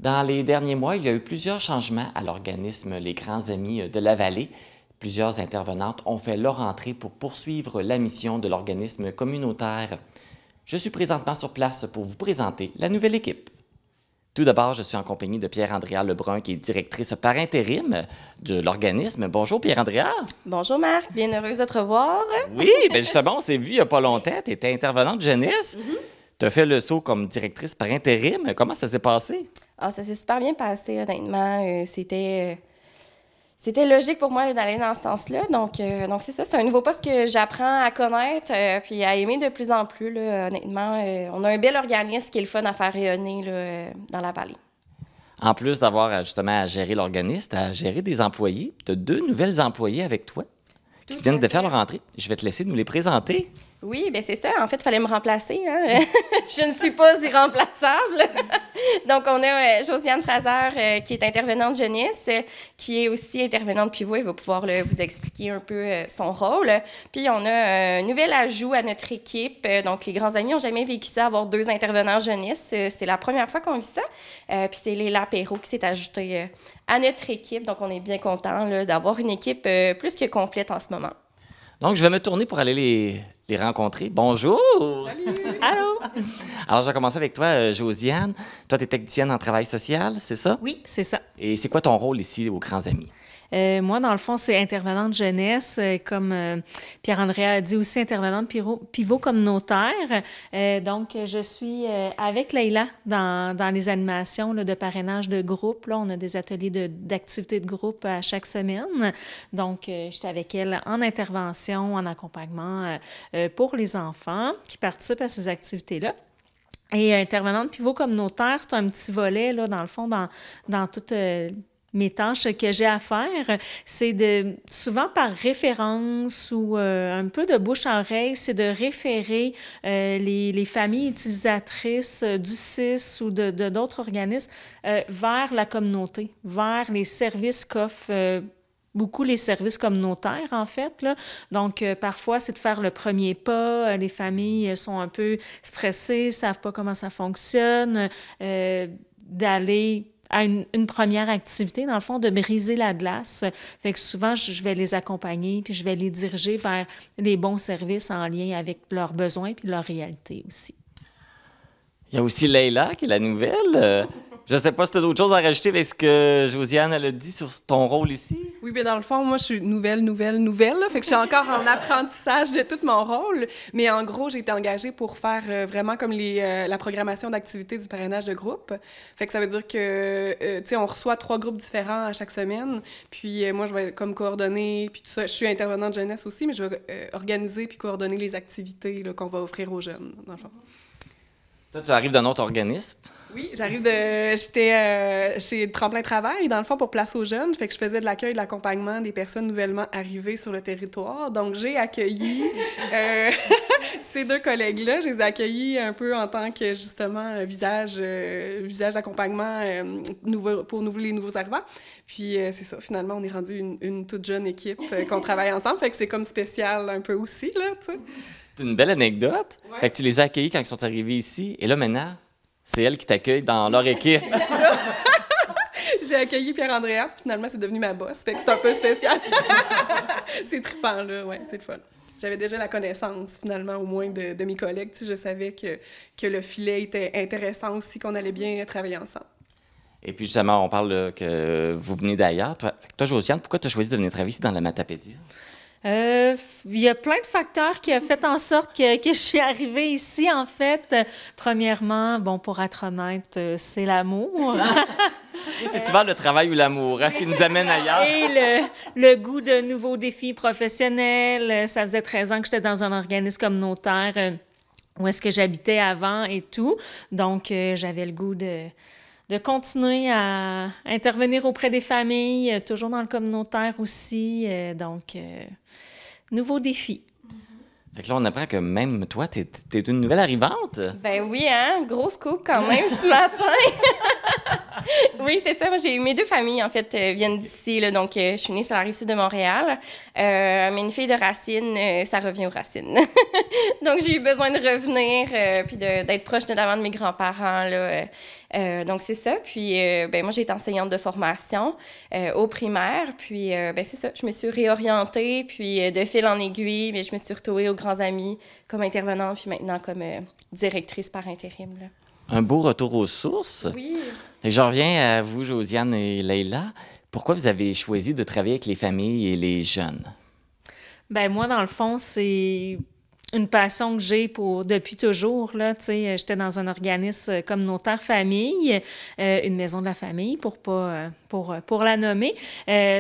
Dans les derniers mois, il y a eu plusieurs changements à l'organisme Les Grands Amis de la Vallée. Plusieurs intervenantes ont fait leur entrée pour poursuivre la mission de l'organisme communautaire. Je suis présentement sur place pour vous présenter la nouvelle équipe. Tout d'abord, je suis en compagnie de Pierre-Andréa Lebrun, qui est directrice par intérim de l'organisme. Bonjour Pierre-Andréa. Bonjour Marc, bien heureuse de te revoir. Oui, bien justement, on s'est vu il n'y a pas longtemps. Tu étais intervenante jeunesse. Tu as fait le saut comme directrice par intérim. Comment ça s'est passé? Ah, ça s'est super bien passé, honnêtement. C'était logique pour moi d'aller dans ce sens-là. Donc c'est ça, c'est un nouveau poste que j'apprends à connaître puis à aimer de plus en plus, là, honnêtement. On a un bel organisme qui est le fun à faire rayonner là, dans la vallée. En plus d'avoir justement à gérer l'organisme, tu as géré des employés. Tu as 2 nouvelles employées avec toi qui viennent de faire leur entrée. Je vais te laisser nous les présenter. Oui, bien c'est ça. En fait, il fallait me remplacer. Hein? Je ne suis pas irremplaçable. Donc, on a Josiane Fraser, qui est intervenante jeunesse, qui est aussi intervenante pivot. Elle va pouvoir vous expliquer un peu son rôle. Puis, on a un nouvel ajout à notre équipe. Donc, les Grands Amis n'ont jamais vécu ça, avoir 2 intervenants jeunesse. C'est la première fois qu'on vit ça. Puis, c'est Léla Perrault qui s'est ajoutée à notre équipe. Donc, on est bien content d'avoir une équipe plus que complète en ce moment. Donc, je vais me tourner pour aller les rencontrer. Bonjour! Salut! Allô? Alors, je vais commencer avec toi, Josiane. Toi, tu es technicienne en travail social, c'est ça? Oui, c'est ça. Et c'est quoi ton rôle ici aux Grands Amis? Moi, dans le fond, c'est intervenante jeunesse, comme Pierre-Andréa a dit aussi, intervenante pivot communautaire. Donc, je suis avec Leïla dans les animations là, de parrainage de groupe. Là, on a des ateliers d'activités de groupe à chaque semaine. Donc, j'étais avec elle en intervention, en accompagnement pour les enfants qui participent à ces activités-là. Et intervenante pivot communautaire, c'est un petit volet, là, dans le fond, dans toute... mes tâches que j'ai à faire, c'est souvent par référence ou un peu de bouche à oreille, c'est de référer les familles utilisatrices du CIS ou d'autres organismes vers la communauté, vers les services qu'offrent beaucoup les services communautaires, en fait, là. Donc, parfois, c'est de faire le premier pas. Les familles sont un peu stressées, ne savent pas comment ça fonctionne, d'aller à une première activité, dans le fond, de briser la glace. Fait que souvent, je vais les accompagner puis je vais les diriger vers les bons services en lien avec leurs besoins puis leur réalité aussi. Il y a aussi Leïla, qui est la nouvelle. Je ne sais pas si tu as d'autres choses à rajouter avec ce que Josiane elle a dit sur ton rôle ici. Oui, bien dans le fond, moi, je suis nouvelle, là, fait que je suis encore en apprentissage de tout mon rôle. Mais en gros, j'ai été engagée pour faire vraiment comme la programmation d'activités du parrainage de groupe. Fait que ça veut dire que, tu sais, on reçoit 3 groupes différents à chaque semaine. Puis moi, je vais comme coordonner, puis tout ça. Je suis intervenante jeunesse aussi, mais je vais organiser puis coordonner les activités là, qu'on va offrir aux jeunes, dans le fond. Toi, tu arrives d'un autre organisme. Oui, j'étais chez Tremplin Travail, dans le fond, pour Place aux jeunes. Fait que je faisais de l'accueil et de l'accompagnement des personnes nouvellement arrivées sur le territoire. Donc, j'ai accueilli ces 2 collègues-là. Je les ai accueillis un peu en tant que, justement, visage d'accompagnement pour les nouveaux arrivants. Puis, c'est ça, finalement, on est rendu une toute jeune équipe qu'on travaille ensemble. Fait que c'est comme spécial un peu aussi, là, tu sais. C'est une belle anecdote. Ouais. Fait que tu les as accueillis quand ils sont arrivés ici. Et là, maintenant, c'est elles qui t'accueillent dans leur équipe. J'ai accueilli Pierre-Andréa, puis finalement, c'est devenu ma boss. Fait que c'est un peu spécial. C'est trippant, là. Ouais, c'est le fun. J'avais déjà la connaissance, finalement, au moins, de mes collègues. Tu sais, je savais que le filet était intéressant aussi, qu'on allait bien travailler ensemble. Et puis, justement, on parle que vous venez d'ailleurs. Toi, Josiane, pourquoi tu as choisi de venir travailler ici dans la Matapédia? Il y a plein de facteurs qui ont fait en sorte que je suis arrivée ici, en fait. Premièrement, bon, pour être honnête, c'est l'amour. C'est souvent le travail ou l'amour qui nous amène ailleurs. Et le goût de nouveaux défis professionnels. Ça faisait 13 ans que j'étais dans un organisme communautaire où est-ce que j'habitais avant et tout. Donc, j'avais le goût de continuer à intervenir auprès des familles, toujours dans le communautaire aussi. Donc, nouveau défi. Fait que là, on apprend que même toi, t'es une nouvelle arrivante. Ben oui, hein? Gros scoop quand même ce matin. Oui, c'est ça. Moi, mes deux familles, en fait, viennent d'ici. Là, donc, je suis née sur la Rive-Sud de Montréal. Mais une fille de racines, ça revient aux racines. Donc, j'ai eu besoin de revenir puis d'être proche notamment de mes grands-parents. Là, donc, c'est ça. Puis, moi, j'ai été enseignante de formation au primaire. Puis, c'est ça. Je me suis réorientée. Puis, de fil en aiguille, mais je me suis retrouvée aux Grands Amis comme intervenante. Puis maintenant, comme directrice par intérim. Là. Un beau retour aux sources. Oui. Et je reviens à vous, Josiane et Leïla. Pourquoi vous avez choisi de travailler avec les familles et les jeunes? Ben moi, dans le fond, c'est une passion que j'ai depuis toujours, là, tu sais, j'étais dans un organisme communautaire famille, une maison de la famille pour la nommer.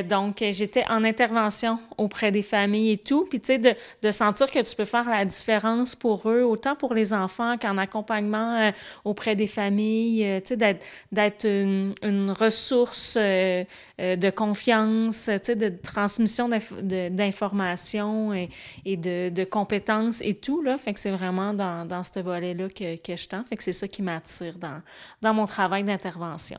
Donc, j'étais en intervention auprès des familles et tout, puis tu sais, de sentir que tu peux faire la différence pour eux, autant pour les enfants qu'en accompagnement auprès des familles, tu sais, d'être une ressource de confiance, tu sais, de transmission d'informations et de compétences et tout, là. Fait que c'est vraiment dans ce volet-là que je tends. Fait que c'est ça qui m'attire dans mon travail d'intervention.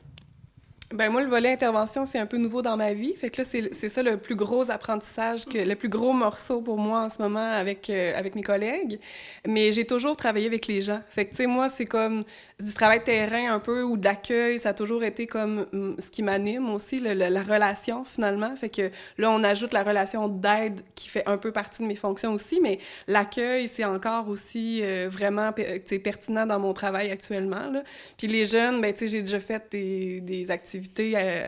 Ben moi, le volet intervention, c'est un peu nouveau dans ma vie. Fait que là, c'est ça le plus gros apprentissage, le plus gros morceau pour moi en ce moment avec mes collègues. Mais j'ai toujours travaillé avec les gens. Fait que, tu sais, moi, c'est comme du travail de terrain un peu ou d'accueil. Ça a toujours été comme ce qui m'anime aussi, la relation, finalement. Fait que là, on ajoute la relation d'aide qui fait un peu partie de mes fonctions aussi. Mais l'accueil, c'est encore aussi vraiment pertinent dans mon travail actuellement, là. Puis les jeunes, ben, tu sais, j'ai déjà fait des activités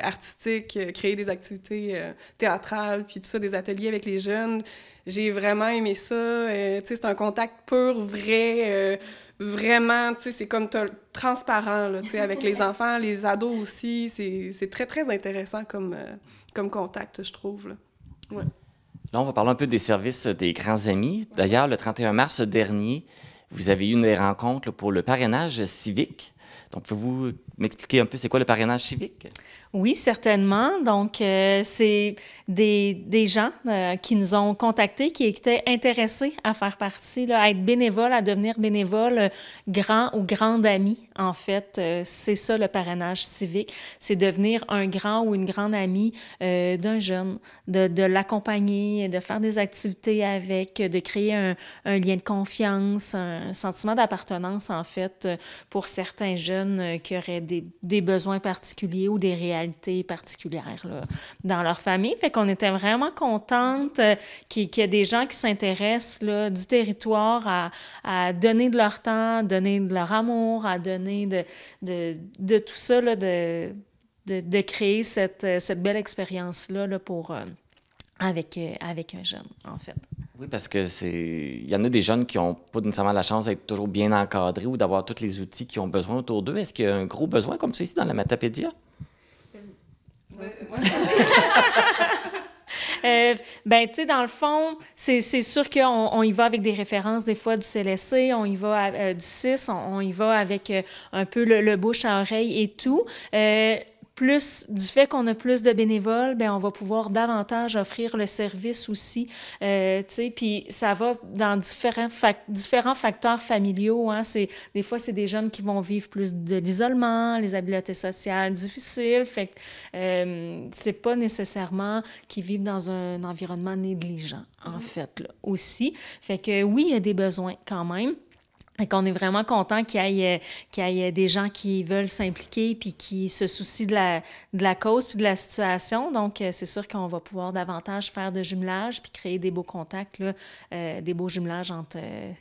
artistiques, créer des activités théâtrales, puis tout ça, des ateliers avec les jeunes. J'ai vraiment aimé ça. Tu sais, c'est un contact pur, vrai, vraiment, tu sais, c'est comme transparent, là, tu sais, avec les enfants, les ados aussi. C'est très, très intéressant comme contact, je trouve, là. Ouais. Là, on va parler un peu des services des Grands Amis. D'ailleurs, le 31 mars dernier, vous avez eu une rencontre pour le parrainage civique. Donc, pouvez-vous m'expliquer un peu c'est quoi le parrainage civique? Oui, certainement. Donc, c'est des gens qui nous ont contactés, qui étaient intéressés à faire partie, là, à être bénévoles, à devenir bénévoles, grand ou grande amie, en fait. C'est ça, le parrainage civique. C'est devenir un grand ou une grande amie d'un jeune, de l'accompagner, de faire des activités avec, de créer un lien de confiance, un sentiment d'appartenance, en fait, pour certains jeunes qui auraient des besoins particuliers ou des réalités particulières là, dans leur famille. Fait qu'on était vraiment contente qu'il y ait des gens qui s'intéressent là, du territoire à donner de leur temps, donner de leur amour, à donner de tout ça, là, de créer cette belle expérience-là là, avec un jeune, en fait. Oui, parce que il y en a des jeunes qui n'ont pas nécessairement la chance d'être toujours bien encadrés ou d'avoir tous les outils qu'ils ont besoin autour d'eux. Est-ce qu'il y a un gros besoin comme ça ici dans la Matapédia? Ben, tu sais, dans le fond, c'est sûr qu'on y va avec des références, des fois, du CLSC, on y va du CIS, on y va avec un peu le bouche à oreille et tout. Plus du fait qu'on a plus de bénévoles, ben on va pouvoir davantage offrir le service aussi, tu sais, puis ça va dans différents facteurs familiaux, hein. Des fois, c'est des jeunes qui vont vivre plus de l'isolement, les habiletés sociales difficiles, fait que c'est pas nécessairement qu'ils vivent dans un environnement négligent, en fait, là, aussi. Fait que oui, il y a des besoins quand même. Fait qu'on est vraiment content qu'il y ait des gens qui veulent s'impliquer puis qui se soucient de la cause puis de la situation. Donc, c'est sûr qu'on va pouvoir davantage faire de jumelage puis créer des beaux contacts, là, des beaux jumelages entre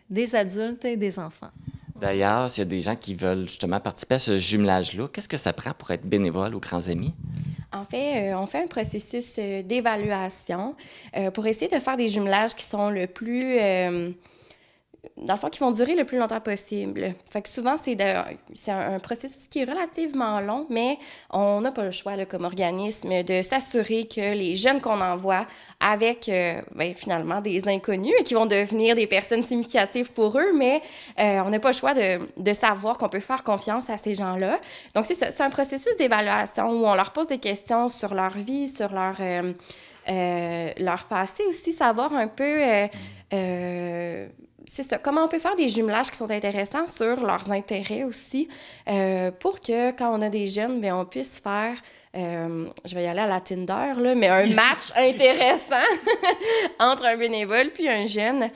des adultes et des enfants. D'ailleurs, s'il y a des gens qui veulent justement participer à ce jumelage-là, qu'est-ce que ça prend pour être bénévole aux Grands Amis? En fait, on fait un processus d'évaluation pour essayer de faire des jumelages qui sont le plus... dans le fond, qui vont durer le plus longtemps possible. Fait que souvent, c'est un processus qui est relativement long, mais on n'a pas le choix, là, comme organisme, de s'assurer que les jeunes qu'on envoie avec, finalement, des inconnus qui vont devenir des personnes significatives pour eux, mais on n'a pas le choix de savoir qu'on peut faire confiance à ces gens-là. Donc, c'est ça, c'est un processus d'évaluation où on leur pose des questions sur leur vie, sur leur passé aussi, savoir un peu... c'est ça, comment on peut faire des jumelages qui sont intéressants sur leurs intérêts aussi, pour que quand on a des jeunes, bien, on puisse faire, je vais y aller à la Tinder, là, mais un match intéressant entre un bénévole puis un jeune,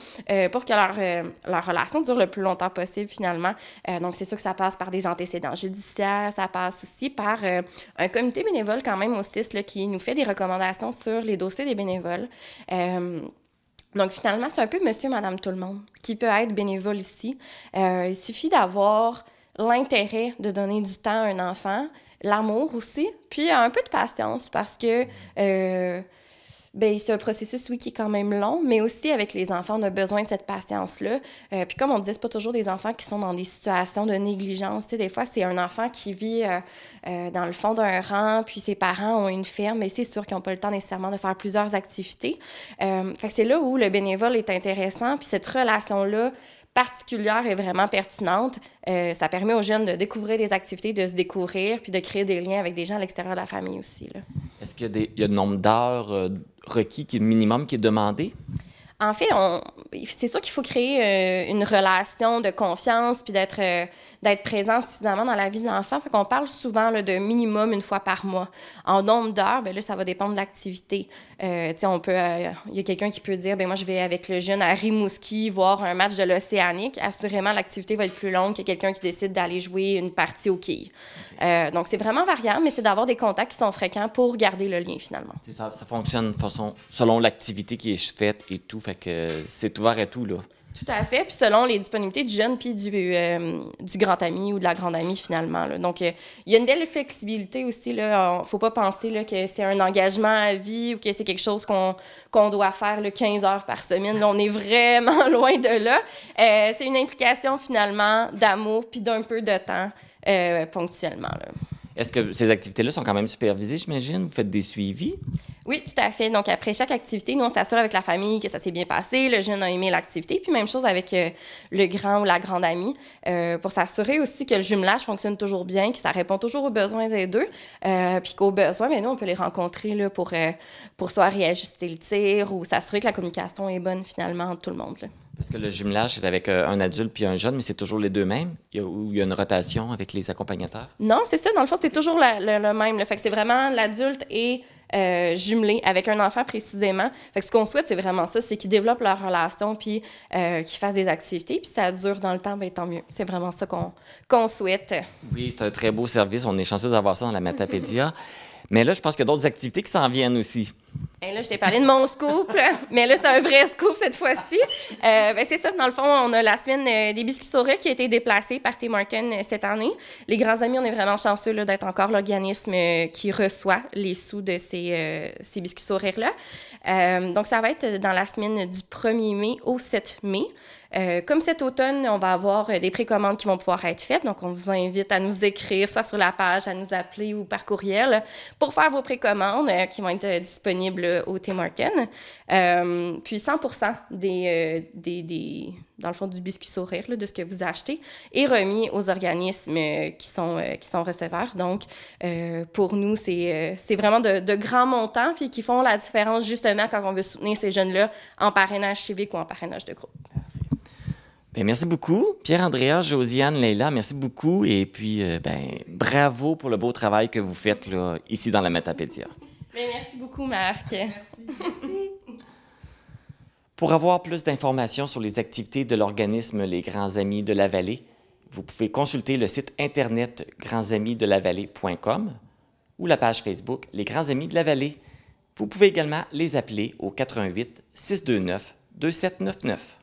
pour que leur relation dure le plus longtemps possible, finalement. Donc, c'est sûr que ça passe par des antécédents judiciaires, ça passe aussi par un comité bénévole quand même au CIS, là, qui nous fait des recommandations sur les dossiers des bénévoles. Donc, finalement, c'est un peu monsieur, madame, tout le monde qui peut être bénévole ici. Il suffit d'avoir l'intérêt de donner du temps à un enfant, l'amour aussi, puis un peu de patience parce que c'est un processus, oui, qui est quand même long, mais aussi avec les enfants, on a besoin de cette patience-là. Puis comme on disait, c'est pas toujours des enfants qui sont dans des situations de négligence. Tu sais, des fois, c'est un enfant qui vit dans le fond d'un rang, puis ses parents ont une ferme, et c'est sûr qu'ils n'ont pas le temps nécessairement de faire plusieurs activités. Fait que c'est là où le bénévole est intéressant, puis cette relation-là particulière est vraiment pertinente. Ça permet aux jeunes de découvrir des activités, de se découvrir, puis de créer des liens avec des gens à l'extérieur de la famille aussi, là. Est-ce qu'il y a un nombre d'heures requis, qui est le minimum qui est demandé? En fait, c'est sûr qu'il faut créer une relation de confiance puis d'être présent suffisamment dans la vie de l'enfant. Fait qu'on parle souvent là, de minimum une fois par mois. En nombre d'heures, bien là, ça va dépendre de l'activité. Tu sais, il y a quelqu'un qui peut dire, moi, je vais avec le jeune à Rimouski voir un match de l'Océanique. Assurément, l'activité va être plus longue que quelqu'un qui décide d'aller jouer une partie au quilles. Donc, c'est vraiment variable, mais c'est d'avoir des contacts qui sont fréquents pour garder le lien, finalement. Ça fonctionne de façon, selon l'activité qui est faite et tout. Fait que c'est ouvert à tout, là. Tout à fait, puis selon les disponibilités du jeune puis du grand ami ou de la grande amie, finalement, là. Donc, il y a une belle flexibilité aussi, là. Faut pas penser là, que c'est un engagement à vie ou que c'est quelque chose qu'on doit faire là, 15 heures par semaine. Là, on est vraiment loin de là. C'est une implication, finalement, d'amour puis d'un peu de temps ponctuellement, là. Est-ce que ces activités-là sont quand même supervisées, j'imagine? Vous faites des suivis? Oui, tout à fait. Donc, après chaque activité, nous, on s'assure avec la famille que ça s'est bien passé, le jeune a aimé l'activité, puis même chose avec le grand ou la grande amie, pour s'assurer aussi que le jumelage fonctionne toujours bien, que ça répond toujours aux besoins des deux, puis qu'aux besoins, bien, nous, on peut les rencontrer là, pour soit réajuster le tir ou s'assurer que la communication est bonne, finalement, entre tout le monde, là. Parce que le jumelage, c'est avec un adulte puis un jeune, mais c'est toujours les deux mêmes? Ou il y a une rotation avec les accompagnateurs? Non, c'est ça. Dans le fond, c'est toujours le même, là. Fait que c'est vraiment l'adulte et jumelé avec un enfant précisément. Fait que ce qu'on souhaite, c'est vraiment ça, c'est qu'ils développent leur relation puis qu'ils fassent des activités. Puis ça dure dans le temps, bien tant mieux. C'est vraiment ça qu'on souhaite. Oui, c'est un très beau service. On est chanceux d'avoir ça dans la Matapédia. Mais là, je pense qu'il y a d'autres activités qui s'en viennent aussi. Et là, je t'ai parlé de mon scoop, là, mais là, c'est un vrai scoop cette fois-ci. C'est ça, dans le fond, on a la semaine des biscuits sourires qui a été déplacée par Tim Hortons cette année. Les Grands Amis, on est vraiment chanceux là, d'être encore l'organisme qui reçoit les sous de ces biscuits sourires-là. Donc, ça va être dans la semaine du 1er mai au 7 mai. Comme cet automne, on va avoir des précommandes qui vont pouvoir être faites. Donc, on vous invite à nous écrire, soit sur la page, à nous appeler ou par courriel pour faire vos précommandes qui vont être disponibles au Tim Hortons. Puis 100% dans le fond, du biscuit sourire, là, de ce que vous achetez, est remis aux organismes qui sont receveurs. Donc, pour nous, c'est vraiment de grands montants puis qui font la différence justement quand on veut soutenir ces jeunes-là en parrainage civique ou en parrainage de groupe. Bien, merci beaucoup. Pierre-Andrea, Josiane, Leila, merci beaucoup. Et puis, bravo pour le beau travail que vous faites là, ici dans la Matapédia. Bien, merci beaucoup, Marc. Merci. Pour avoir plus d'informations sur les activités de l'organisme Les Grands Amis de la Vallée, vous pouvez consulter le site internet grandsamidesdelavallée.com ou la page Facebook Les Grands Amis de la Vallée. Vous pouvez également les appeler au 88 629 2799.